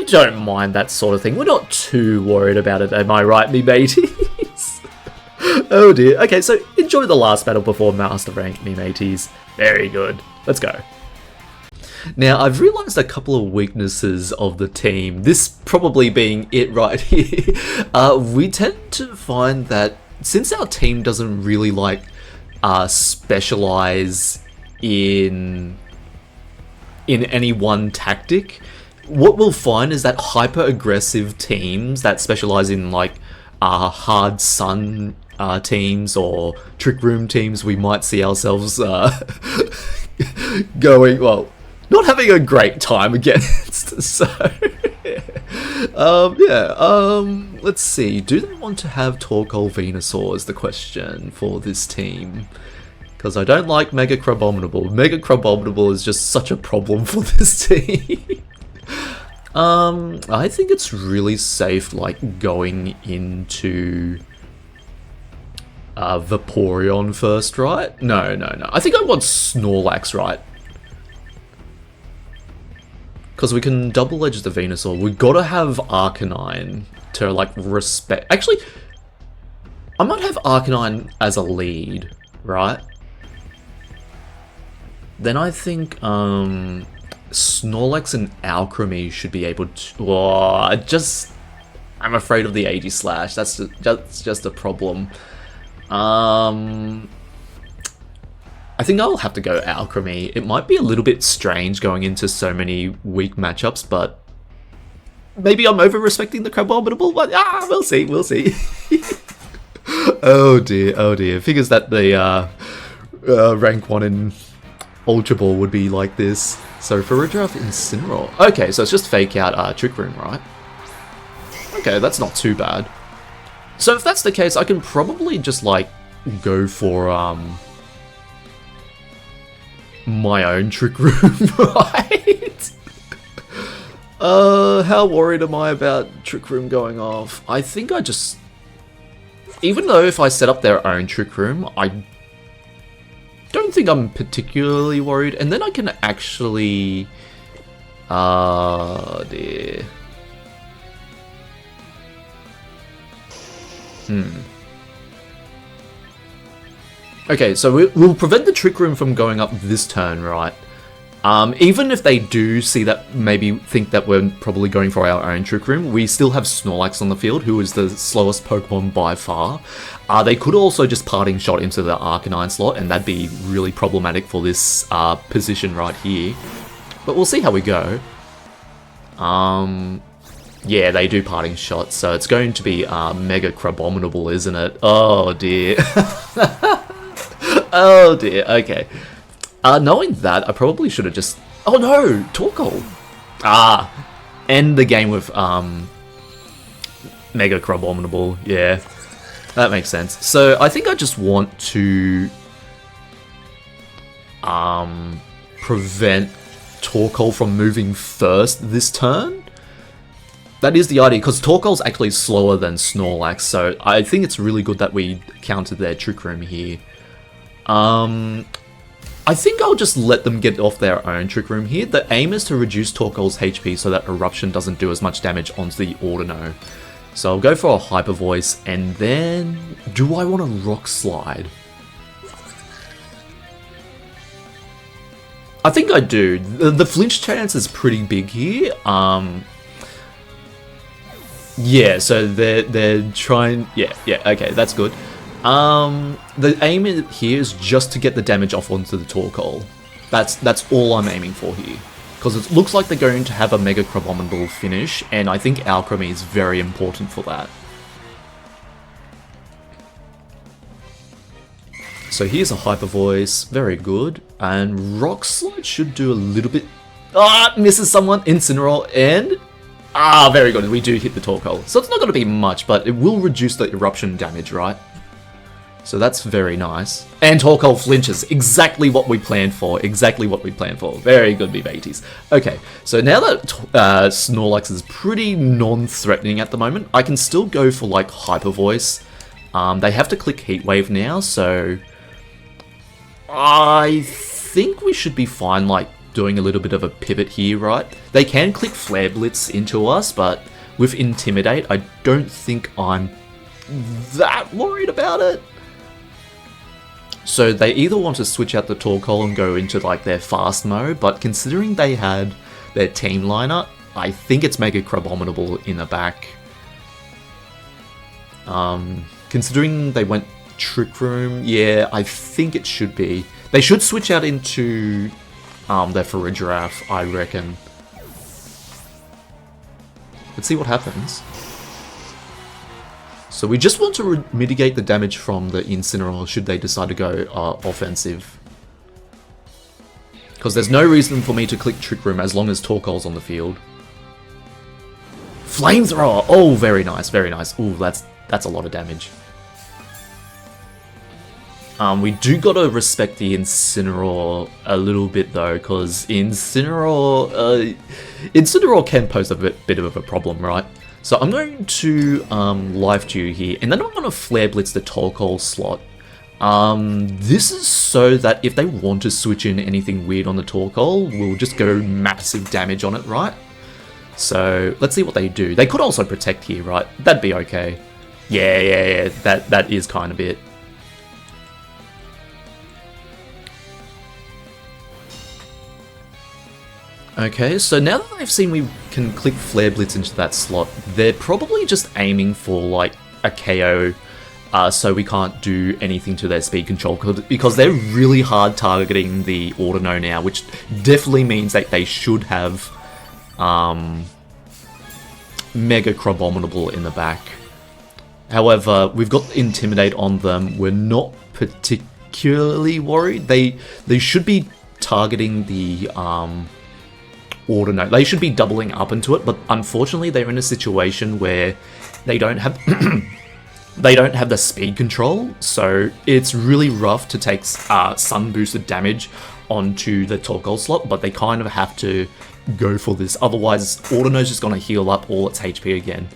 don't mind that sort of thing. We're not too worried about it, am I right, me mateys? Oh dear. Okay, so enjoy the last battle before Master Rank, me mateys. Very good. Let's go. Now, I've realised a couple of weaknesses of the team, this probably being it right here. We tend to find that since our team doesn't really like specialise in any one tactic, what we'll find is that hyper-aggressive teams that specialise in like hard sun teams or trick room teams, we might see ourselves going, well, not having a great time against. So let's see, do they want to have Torkoal Venusaur is the question for this team, because I don't like Mega Crabominable. Mega Crabominable is just such a problem for this team. I think it's really safe like going into Vaporeon first, right? No. I think I want Snorlax, right? Because we can double edge the Venusaur. We gotta have Arcanine to like respect. Actually, I might have Arcanine as a lead, right? Then I think Snorlax and Alcremie should be able to. I'm afraid of the 80 slash. That's just a problem. I think I'll have to go Alcremie. It might be a little bit strange going into so many weak matchups, but maybe I'm over-respecting the Crabominable, but we'll see. Oh dear. Figures that the rank 1 in Ultra Ball would be like this. So for Redraft Incineroar. Okay, so it's just fake out Trick Room, right? Okay, that's not too bad. So if that's the case, I can probably just like go for my own Trick Room, right? How worried am I about Trick Room going off? I think I just, even though if I set up their own Trick Room, I don't think I'm particularly worried, and then I can actually, dear. Okay, so we'll prevent the Trick Room from going up this turn, right? Even if they do see that, maybe think that we're probably going for our own Trick Room, we still have Snorlax on the field, who is the slowest Pokemon by far. They could also just Parting Shot into the Arcanine slot, and that'd be really problematic for this position right here. But we'll see how we go. Yeah, they do Parting Shot, so it's going to be Mega Crabominable, isn't it? Oh dear. Oh dear, okay. Knowing that, I probably should have just... Oh no! Torkoal! End the game with Mega Crabominable, yeah. That makes sense. So I think I just want to prevent Torkoal from moving first this turn. That is the idea, because Torkoal's actually slower than Snorlax, so I think it's really good that we countered their Trick Room here. I think I'll just let them get off their own Trick Room here. The aim is to reduce Torkoal's HP so that Eruption doesn't do as much damage onto the Audino. So I'll go for a Hyper Voice, and then... do I want a Rock Slide? I think I do. The flinch chance is pretty big here. Yeah, so they're trying... Yeah, okay, that's good. The aim here is just to get the damage off onto the Torkoal. That's all I'm aiming for here. because it looks like they're going to have a Mega Crabominable finish, and I think Alcremie is very important for that. So here's a Hyper Voice, very good, and Rock Slide should do a little bit... Ah, misses someone, Incineroar, and... Ah, very good, we do hit the Torkoal. So it's not going to be much, but it will reduce the Eruption damage, right? So that's very nice. And Torkoal flinches, exactly what we planned for, exactly what we planned for. Very good, B-Baties. Okay, so now that Snorlax is pretty non-threatening at the moment, I can still go for, like, Hyper Voice. They have to click Heat Wave now, so... I think we should be fine, like, doing a little bit of a pivot here, right? They can click Flare Blitz into us, but with Intimidate, I don't think I'm that worried about it. So they either want to switch out the Torkoal and go into, like, their fast mode, but considering they had their team lineup, I think it's Mega Crabominable in the back. Considering they went Trick Room, yeah, I think it should be. They should switch out into their Farigiraf, I reckon. Let's see what happens. So we just want to mitigate the damage from the Incineroar should they decide to go offensive. Because there's no reason for me to click Trick Room as long as Torkoal's on the field. Flamethrower! Oh, very nice, very nice. Ooh, that's a lot of damage. We do gotta respect the Incineroar a little bit though, because Incineroar can pose a bit of a problem, right? So I'm going to Life Dew here, and then I'm going to Flare Blitz the Torkoal slot. This is so that if they want to switch in anything weird on the Torkoal, we'll just go massive damage on it, right? So let's see what they do. They could also Protect here, right? That'd be okay. Yeah, that is kind of it. Okay, so now that they've seen we can click Flare Blitz into that slot, they're probably just aiming for, like, a KO, so we can't do anything to their speed control, because they're really hard targeting the Audino now, which definitely means that they should have Mega Crabominable in the back. However, we've got Intimidate on them. We're not particularly worried. They should be targeting the... Audino. They should be doubling up into it, but unfortunately they're in a situation where they don't have they don't have the speed control, so it's really rough to take sun boosted damage onto the Torkoal slot, but they kind of have to go for this, otherwise Audino's just going to heal up all its HP again.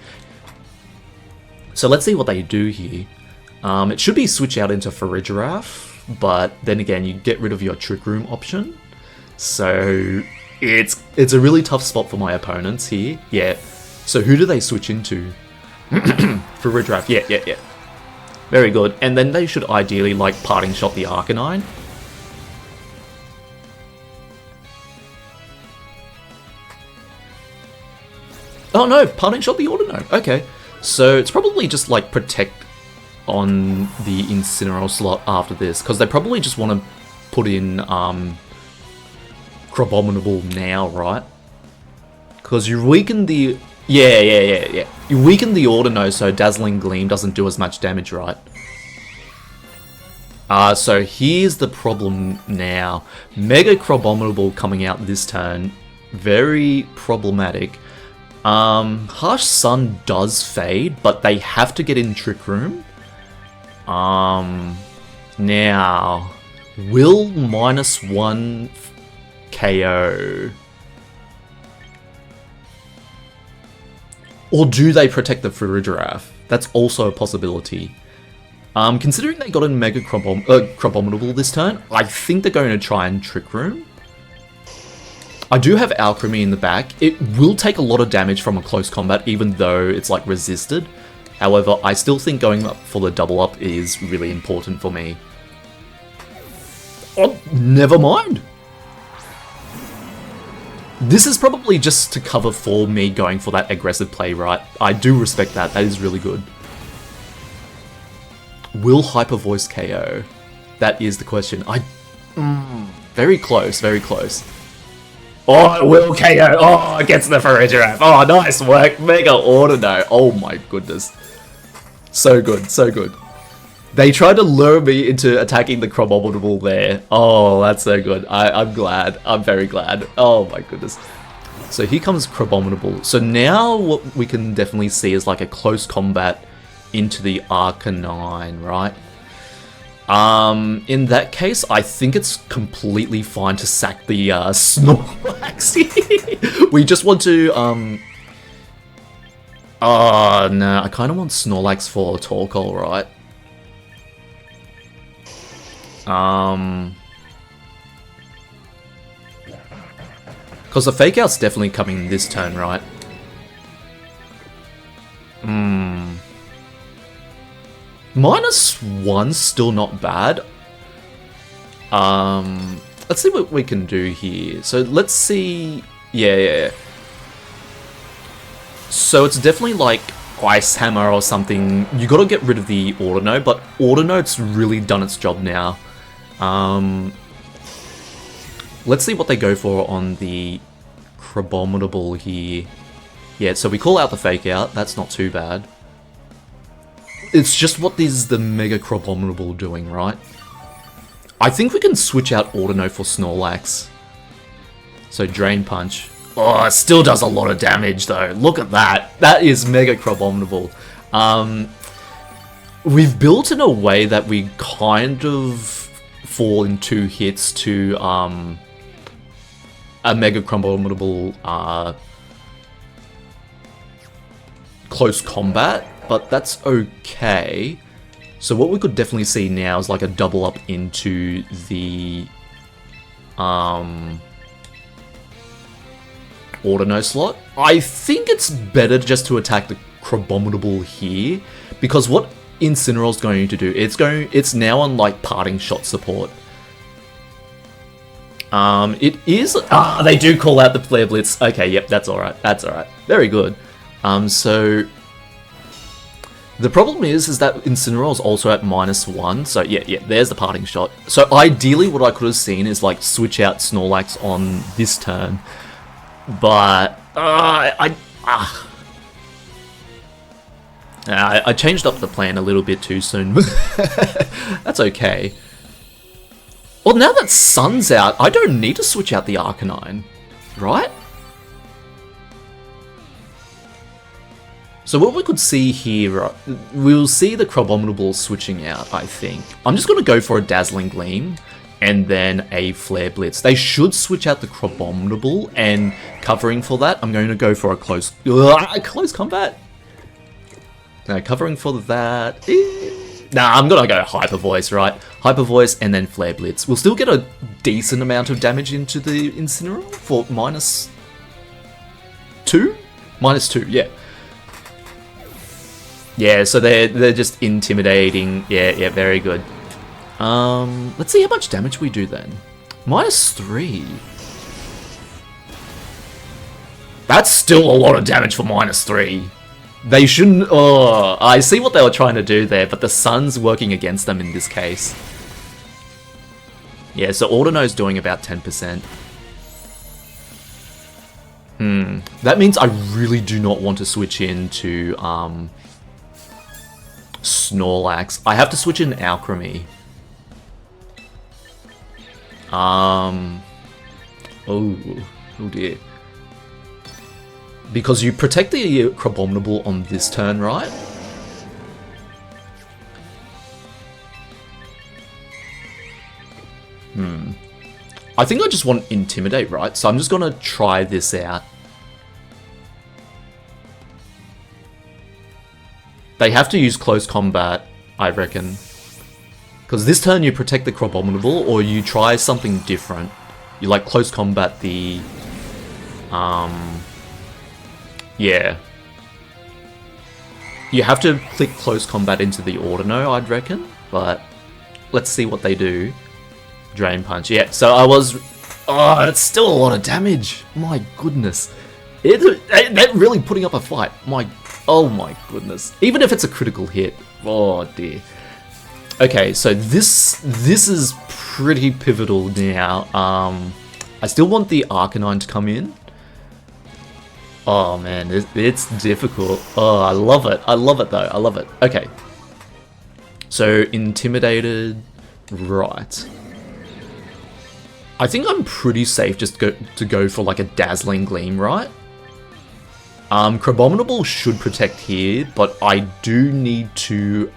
So let's see what they do here. It should be switch out into Farigiraf, but then again you get rid of your Trick Room option, so it's a really tough spot for my opponents here. Yeah. So who do they switch into? Farigiraf. Yeah. Very good. And then they should ideally, like, Parting Shot the Arcanine. Oh no, Parting Shot the Audino. Okay. So it's probably just, like, Protect on the Incineroar slot after this, because they probably just want to put in Crabominable now, right? Because you weaken the... Yeah. You weaken the Audino so Dazzling Gleam doesn't do as much damage, right? So here's the problem now. Mega Crabominable coming out this turn. Very problematic. Harsh Sun does fade, but they have to get in Trick Room. Now... Will -1... KO. Or do they protect the Farigiraf? That's also a possibility. Considering they got in Mega Crabominable this turn, I think they're going to try and Trick Room. I do have Alcremie in the back. It will take a lot of damage from a close combat, even though it's, like, resisted. However, I still think going up for the double up is really important for me. Oh, never mind. This is probably just to cover for me going for that aggressive play, right? I do respect that. That is really good. Will Hyper Voice KO? That is the question. Very close, very close. Oh, it will KO. Oh, it gets the Farigiraf. Oh, nice work. Mega Audino. Oh my goodness. So good, so good. They tried to lure me into attacking the Crabominable there. Oh, that's so good. I'm glad. I'm very glad. Oh my goodness. So here comes Crabominable. So now what we can definitely see is like a close combat into the Arcanine, right? In that case, I think it's completely fine to sack the Snorlax. We just want to oh no, I kind of want Snorlax for Torkoal, right? Because the Fake Out's definitely coming this turn, right? -1's still not bad. Let's see what we can do here. So let's see. Yeah. So it's definitely like Ice Hammer or something. You got to get rid of the Audino, but Audino's really done its job now. Let's see what they go for on the Crabominable here. Yeah, so we call out the Fake Out. That's not too bad. It's just what is the Mega Crabominable doing, right? I think we can switch out Audino for Snorlax. So Drain Punch. Oh, it still does a lot of damage though. Look at that. That is Mega Crabominable. We've built in a way that we kind of fall in 2 hits to a Mega Crabominable close combat, but that's okay. So what we could definitely see now is like a double up into the Audino slot. I think it's better just to attack the Crabominable here, because what Incineroar's going to do, it's now on like parting shot support. It is they do call out the Flare Blitz. Okay, yep, that's alright. That's alright. Very good. So the problem is that Incineroar is also at -1, so yeah, there's the parting shot. So ideally what I could have seen is like switch out Snorlax on this turn, but I changed up the plan a little bit too soon. That's okay. Well, now that Sun's out, I don't need to switch out the Arcanine, right? So what we could see here, we'll see the Crabominable switching out, I think. I'm just going to go for a Dazzling Gleam and then a Flare Blitz. They should switch out the Crabominable, and covering for that, I'm going to go for a close combat. No, covering for that. Nah, I'm going to go Hyper Voice, right? Hyper Voice and then Flare Blitz. We'll still get a decent amount of damage into the Incineroar for -2? -2, yeah. Yeah, so they're just intimidating. Yeah, very good. Let's see how much damage we do then. -3. That's still a lot of damage for -3. They shouldn't... Oh, I see what they were trying to do there, but the Sun's working against them in this case. Yeah, so Audino's doing about 10%. That means I really do not want to switch into Snorlax. I have to switch in Alcremie. Oh dear. Because you protect the Crabominable on this turn, right? I think I just want Intimidate, right? So I'm just gonna try this out. They have to use close combat, I reckon. Because this turn you protect the Crabominable, or you try something different. You like close combat the... yeah. You have to click close combat into the Audino, I'd reckon. But let's see what they do. Drain Punch. Yeah, so I was... Oh, it's still a lot of damage. My goodness. They're really putting up a fight. Oh my goodness. Even if it's a critical hit. Oh dear. Okay, so this is pretty pivotal now. I still want the Arcanine to come in. Oh man, it's difficult. Oh, I love it. I love it though. I love it. Okay. So, Intimidated. Right. I think I'm pretty safe just to go for like a Dazzling Gleam, right? Crabominable should protect here, but I do need to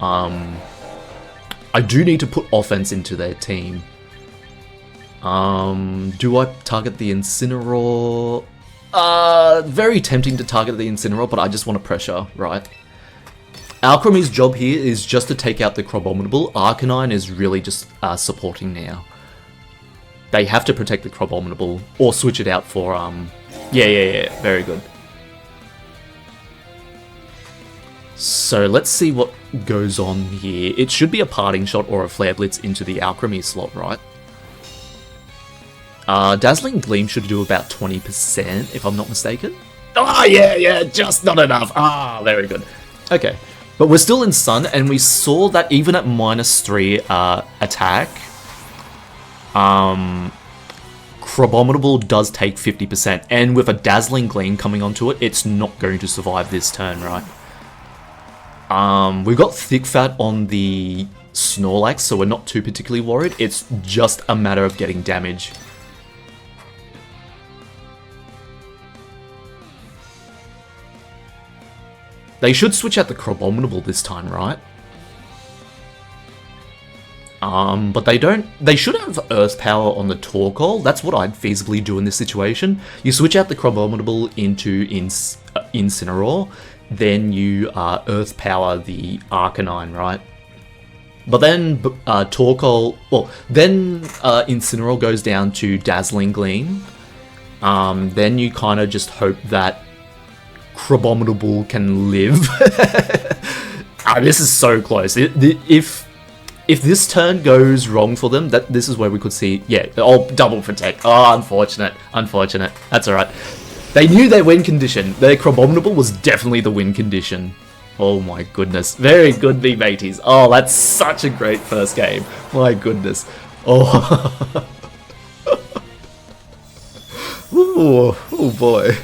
put offense into their team. Do I target the Incineroar? Very tempting to target the Incineroar, but I just want to pressure, right? Alcremie's job here is just to take out the Crabominable. Arcanine is really just supporting now. They have to protect the Crabominable, or switch it out for, yeah, very good. So let's see what goes on here. It should be a Parting Shot or a Flare Blitz into the Alcremie slot, right? Dazzling Gleam should do about 20%, if I'm not mistaken. Oh, yeah, just not enough. Ah, very good. Okay, but we're still in Sun, and we saw that even at -3 attack, Crabominable does take 50%, and with a Dazzling Gleam coming onto it, it's not going to survive this turn, right? We've got Thick Fat on the Snorlax, so we're not too particularly worried. It's just a matter of getting damage. They should switch out the Crabominable this time, right? But they don't. They should have Earth Power on the Torkoal. That's what I'd feasibly do in this situation. You switch out the Crabominable into Incineroar, then you Earth Power the Arcanine, right? But then Torkoal, well, then Incineroar goes down to Dazzling Gleam. Then you kind of just hope that Crabominable can live. This is so close. If this turn goes wrong for them, this is where we could see, yeah, double protect. Oh, unfortunate. That's alright. They knew their win condition. Their Crabominable was definitely the win condition. Oh my goodness. Very good, me mateys. Oh, that's such a great first game. My goodness. Oh. Oh boy.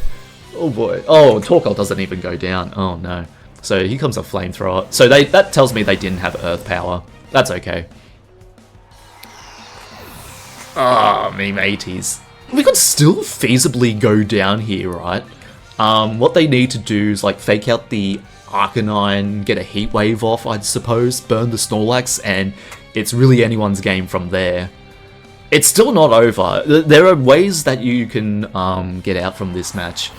Oh boy. Oh, Torkoal doesn't even go down. Oh no. So here comes a Flamethrower. So that tells me they didn't have Earth Power. That's okay. Ah, me mateys. We could still feasibly go down here, right? What they need to do is like fake out the Arcanine, get a Heat Wave off, I'd suppose, burn the Snorlax, and it's really anyone's game from there. It's still not over. There are ways that you can get out from this match.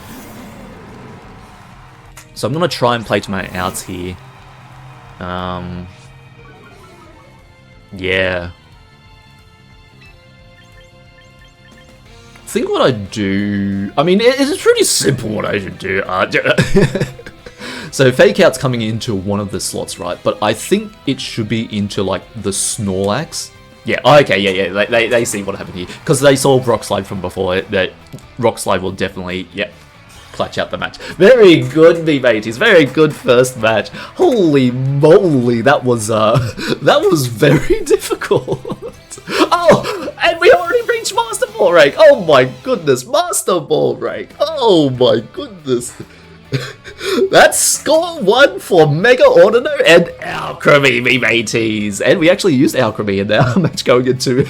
So I'm going to try and play to my outs here. Yeah. I think what I do... I mean, it's pretty simple what I should do. So Fake Out's coming into one of the slots, right? But I think it should be into, like, the Snorlax. Yeah, okay, yeah. They see what happened here. Because they saw Rock Slide from before. That Rock Slide will definitely, yeah, clutch out the match. Very good, me mateys. Very good first match. Holy moly, that was very difficult. Oh, and we already reached Masterball rank. Oh my goodness, Masterball rank. Oh my goodness. That's score 1 for Mega Audino and Alcremie, me mateys. And we actually used Alcremie in our match going into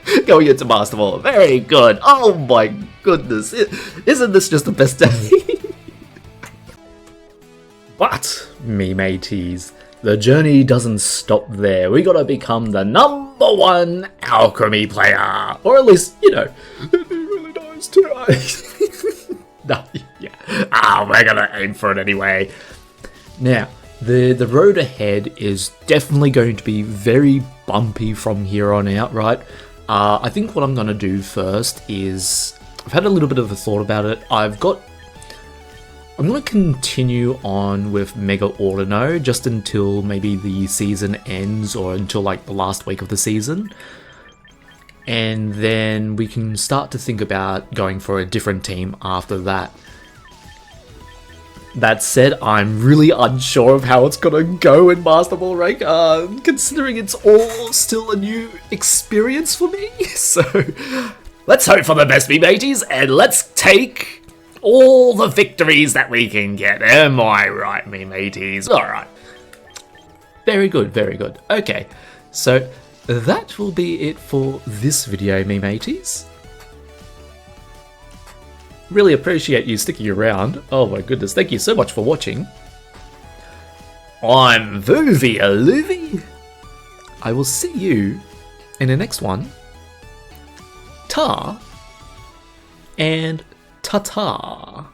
Masterball. Very good. Oh my goodness. Isn't this just the best day? But, me mateys, the journey doesn't stop there. We gotta become the #1 Alcremie player. Or at least, you know, it'd be really nice to. No, yeah. We're gonna aim for it anyway. Now, the road ahead is definitely going to be very bumpy from here on out, right? I think what I'm gonna do first is, I've had a little bit of a thought about it. I'm gonna continue on with Mega Audino just until maybe the season ends, or until like the last week of the season. And then we can start to think about going for a different team after that. That said, I'm really unsure of how it's gonna go in Masterball rank, considering it's all still a new experience for me. So, Let's hope for the best, me mateys, and let's take all the victories that we can get. Am I right, me mateys? Alright. Very good, very good. Okay, so that will be it for this video, me mateys. Really appreciate you sticking around. Oh my goodness, thank you so much for watching. I'm Vuvi Yaloovie. I will see you in the next one. Ta and ta-ta.